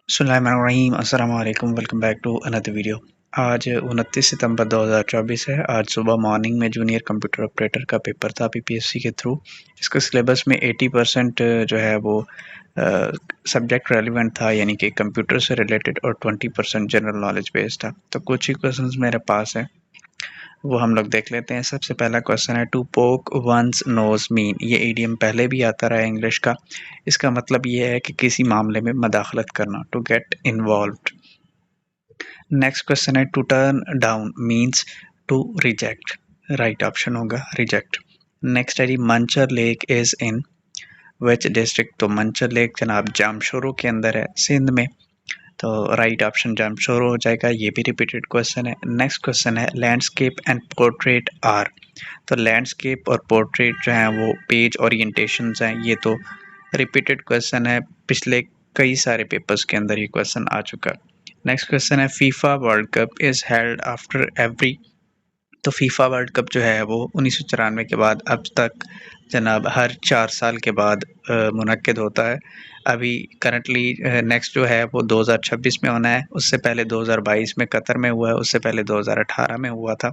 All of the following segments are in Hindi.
बिस्मिल्लाहिर्रहमानिर्रहीम अस्सलाम वालेकुम welcome back to another video. आज 29 सितंबर 2024 है। आज सुबह मॉर्निंग में जूनियर कंप्यूटर ऑपरेटर का पेपर था पीपीएससी के थ्रू। इसके सिलेबस में 80% जो है वो सब्जेक्ट रेलिवेंट था, यानी कि कंप्यूटर से रिलेटेड, और 20% जनरल नॉलेज बेस्ड था। तो कुछ ही क्वेश्चंस मेरे पास हैं, वो हम लोग देख लेते हैं। सबसे पहला क्वेश्चन है to poke one's nose mean. ये ईडियम पहले भी आता रहा है इंग्लिश का। इसका मतलब ये है कि किसी मामले में मदाखलत करना, to get involved. Next question है to turn down means to reject. Right option होगा रिजेक्ट। नेक्स्ट है जी Manchar lake is in which district. तो मंचर लेक जनाब जामशोरो के अंदर है, सिंध में। तो राइट ऑप्शन जामशोरो हो जाएगा। ये भी रिपीटेड क्वेश्चन है। नेक्स्ट क्वेश्चन है लैंडस्केप एंड पोर्ट्रेट आर। तो लैंडस्केप और पोर्ट्रेट जो है वो पेज ओरिएंटेशंस हैं। ये तो रिपीटेड क्वेश्चन है, पिछले कई सारे पेपर्स के अंदर ये क्वेश्चन आ चुका है। नेक्स्ट क्वेश्चन है FIFA world cup is held after every. तो फीफा वर्ल्ड कप जो है वो 1994 के बाद अब तक जनाब हर 4 साल के बाद मुनक्किद होता है। अभी करंटली नेक्स्ट जो है वो 2026 में होना है। उससे पहले 2022 में कतर में हुआ है, उससे पहले 2018 में हुआ था,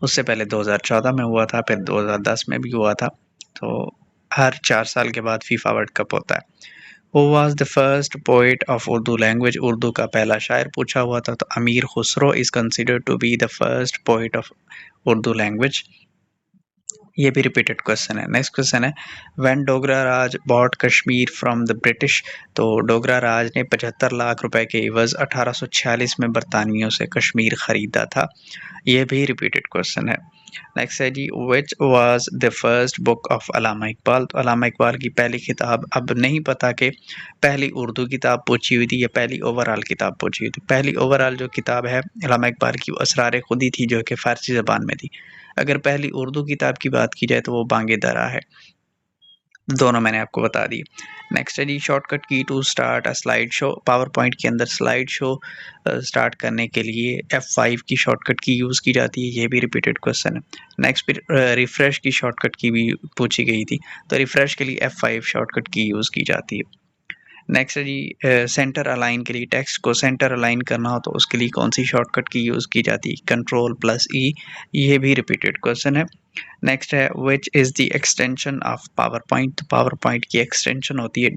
उससे पहले 2014 में हुआ था, फिर 2010 में भी हुआ था। तो हर 4 साल के बाद फीफा वर्ल्ड कप होता है। Who was the first poet of Urdu language. Urdu का पहला शायर पूछा हुआ था, तो Amir Khusro is considered to be the first poet of Urdu language. ये भी रिपीटेड क्वेश्चन है। नेक्स्ट क्वेश्चन है when Dogra Raj bought Kashmir from the British. तो डोगरा राज ने 75 लाख रुपए के इवज 1846 में बरतानियों से कश्मीर खरीदा था। ये भी रिपीटेड क्वेश्चन है। नेक्स्ट है जी which was the first book of Allama Iqbal. तो अल्लामा इकबाल की पहली किताब, अब नहीं पता कि पहली उर्दू किताब पूछी हुई थी या पहली ओवरऑल किताब पूछी हुई थी। पहली ओवरऑल जो किताब है अल्लामा इकबाल की, वो असरार खुदी थी, जो कि फ़ारसी ज़बान में थी। अगर पहली उर्दू किताब की बात की जाए तो वो बांगे दरा है। दोनों मैंने आपको बता दी। नेक्स्ट है जी shortcut key to start a slide show. PowerPoint के अंदर स्लाइड शो स्टार्ट करने के लिए F5 की शॉर्टकट की यूज़ की जाती है। ये भी रिपीटेड क्वेश्चन है। नेक्स्ट फिर रिफ्रेश की शॉर्टकट की भी पूछी गई थी, तो रिफ्रेश के लिए F5 शॉर्टकट की यूज़ की जाती है। नेक्स्ट है जी सेंटर अलाइन के लिए, टेक्स्ट को सेंटर अलाइन करना हो तो उसके लिए कौन सी शॉर्टकट की यूज़ की जाती है, Ctrl+E। ये भी रिपीटेड क्वेश्चन है। नेक्स्ट है which is the extension of power point. तो पावर पॉइंट की एक्सटेंशन होती है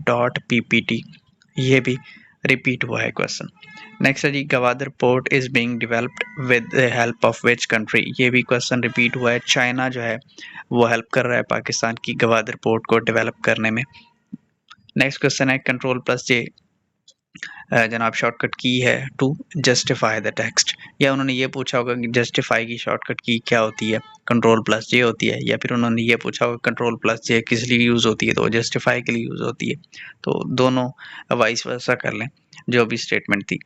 .ppt। ये भी रिपीट हुआ है क्वेश्चन। नेक्स्ट है जी Gwadar port is being developed with the help of which country. ये भी क्वेश्चन रिपीट हुआ है। चाइना जो है वो हेल्प कर रहा है पाकिस्तान की गवादर पोर्ट को डेवलप करने में। नेक्स्ट क्वेश्चन है Ctrl+J जनाब शॉर्टकट की है टू जस्टिफाई द टेक्स्ट। या उन्होंने ये पूछा होगा कि जस्टिफाई की शॉर्टकट की क्या होती है, Ctrl+J होती है। या फिर उन्होंने ये पूछा होगा Ctrl+J किस लिए यूज़ होती है, तो जस्टिफाई के लिए यूज़ होती है। तो दोनों वाइस वर्सा कर लें, जो भी स्टेटमेंट थी।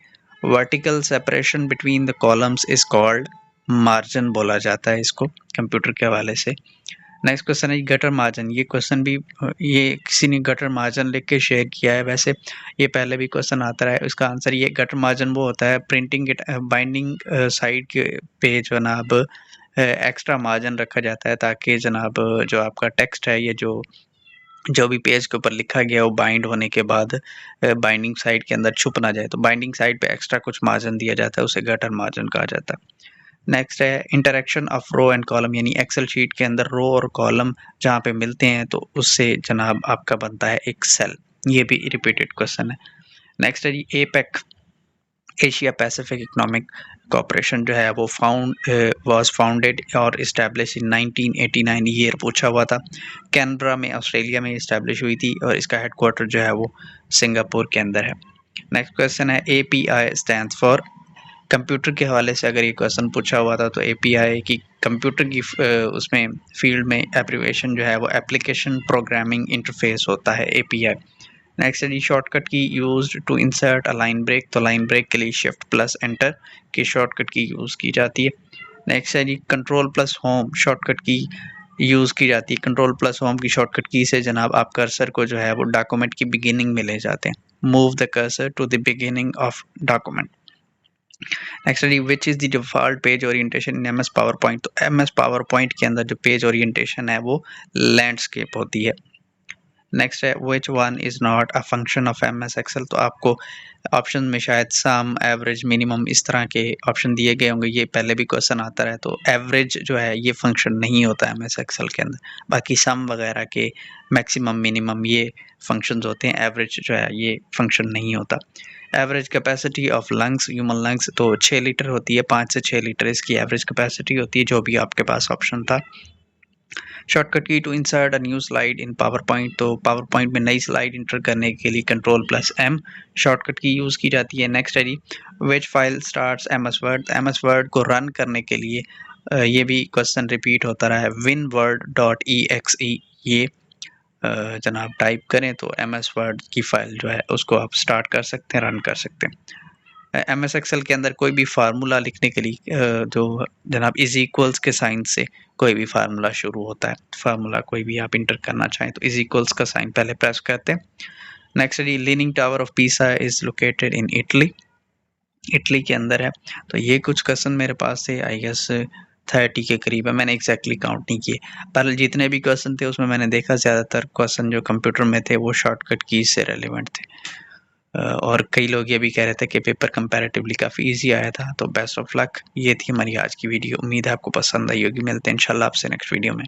Vertical separation between the columns is called margin बोला जाता है इसको, कंप्यूटर के हवाले से। नेक्स्ट क्वेश्चन है गटर मार्जिन। ये क्वेश्चन भी ये किसी ने गटर मार्जिन लिख के शेयर किया है। वैसे ये पहले भी क्वेश्चन आता रहा है। इसका आंसर ये गटर मार्जिन वो होता है प्रिंटिंग बाइंडिंग साइड के पे जनाब एक्स्ट्रा मार्जिन रखा जाता है, ताकि जनाब जो आपका टेक्स्ट है, ये जो जो भी पेज के ऊपर लिखा गया वो बाइंड होने के बाद बाइंडिंग साइड के अंदर छुप ना जाए। तो बाइंडिंग साइड पे एक्स्ट्रा कुछ मार्जिन दिया जाता है, उसे गटर मार्जिन कहा जाता है। नेक्स्ट है interaction of row and column, यानी एक्सेल शीट के अंदर रो और कॉलम जहाँ पे मिलते हैं तो उससे जनाब आपका बनता है एक सेल। ये भी रिपीटेड क्वेश्चन है। नेक्स्ट है जी APEC, Asia Pacific economic cooperation जो है वो वाज फाउंडेड और इस्टेब्लिश इन 1989। ईयर पूछा हुआ था। कैनबरा में ऑस्ट्रेलिया में इस्टेब्लिश हुई थी और इसका हेडक्वार्टर जो है वो सिंगापुर के अंदर है। नेक्स्ट क्वेश्चन है API स्टैंड्स फॉर। कंप्यूटर के हवाले से अगर ये क्वेश्चन पूछा हुआ था तो API की कंप्यूटर की उसमें फील्ड में एब्रिविएशन जो है वो एप्लीकेशन प्रोग्रामिंग इंटरफेस होता है API। नेक्स्ट है जी shortcut key used to insert a line break. तो लाइन ब्रेक के लिए Shift+Enter की शॉर्टकट की यूज़ की जाती है। नेक्स्ट है जी Ctrl+Home शॉर्टकट की यूज़ की जाती है। Ctrl+Home की शॉर्टकट की से जनाब आप कर्सर को जो है वो डॉक्यूमेंट की बिगिनिंग में ले जाते हैं। Move the cursor to the beginning of document. Next है which is the default page orientation in MS PowerPoint. तो MS पावर पॉइंट के अंदर जो पेज ओरिएंटेशन है वो लैंडस्केप होती है। नेक्स्ट है which one is not a function of MS Excel. तो आपको ऑप्शन में शायद सम, एवरेज, मिनिमम इस तरह के ऑप्शन दिए गए होंगे, ये पहले भी क्वेश्चन आता रहा है। तो एवरेज जो है ये फंक्शन नहीं होता MS एक्सेल के अंदर, बाकी सम वगैरह के मैक्सिमम, मिनिमम ये फंक्शंस होते हैं। एवरेज जो है ये फंक्शन नहीं होता। Average capacity of lungs, human lungs, तो 6 लीटर होती है, 5 से 6 लीटर इसकी एवरेज कैपेसिटी होती है, जो भी आपके पास ऑप्शन था। Shortcut key to insert a new slide in PowerPoint, तो पावर पॉइंट में नई स्लाइड इंटर करने के लिए Ctrl+M शॉर्टकट की यूज़ की जाती है। नेक्स्ट है जी which file starts MS Word. MS Word को रन करने के लिए ये भी क्वेश्चन रिपीट होता रहा है, winword.exe ये जनाब टाइप करें तो MS वर्ड की फाइल जो है उसको आप स्टार्ट कर सकते हैं, रन कर सकते हैं। MS एक्सेल के अंदर कोई भी फार्मूला लिखने के लिए जो जनाब इज इक्वल्स के साइन से कोई भी फार्मूला शुरू होता है। फार्मूला कोई भी आप इंटर करना चाहें तो इज इक्वल्स का साइन पहले प्रेस करते हैं। नेक्स्ट है leaning tower of Pisa is located in Italy, Italy के अंदर है। तो ये कुछ क्वेश्चन मेरे पास थे, आई गेस 30 के करीब है, मैंने एग्जैक्टली काउंट नहीं किए, पर जितने भी क्वेश्चन थे उसमें मैंने देखा ज़्यादातर क्वेश्चन जो कंप्यूटर में थे वो शॉर्टकट कीज से रेलिवेंट थे। और कई लोग ये भी कह रहे थे कि पेपर कंपैरेटिवली काफ़ी इजी आया था। तो बेस्ट ऑफ लक, ये थी हमारी आज की वीडियो। उम्मीद है आपको पसंद आई होगी। मिलते हैं इंशाल्लाह आपसे नेक्स्ट वीडियो में।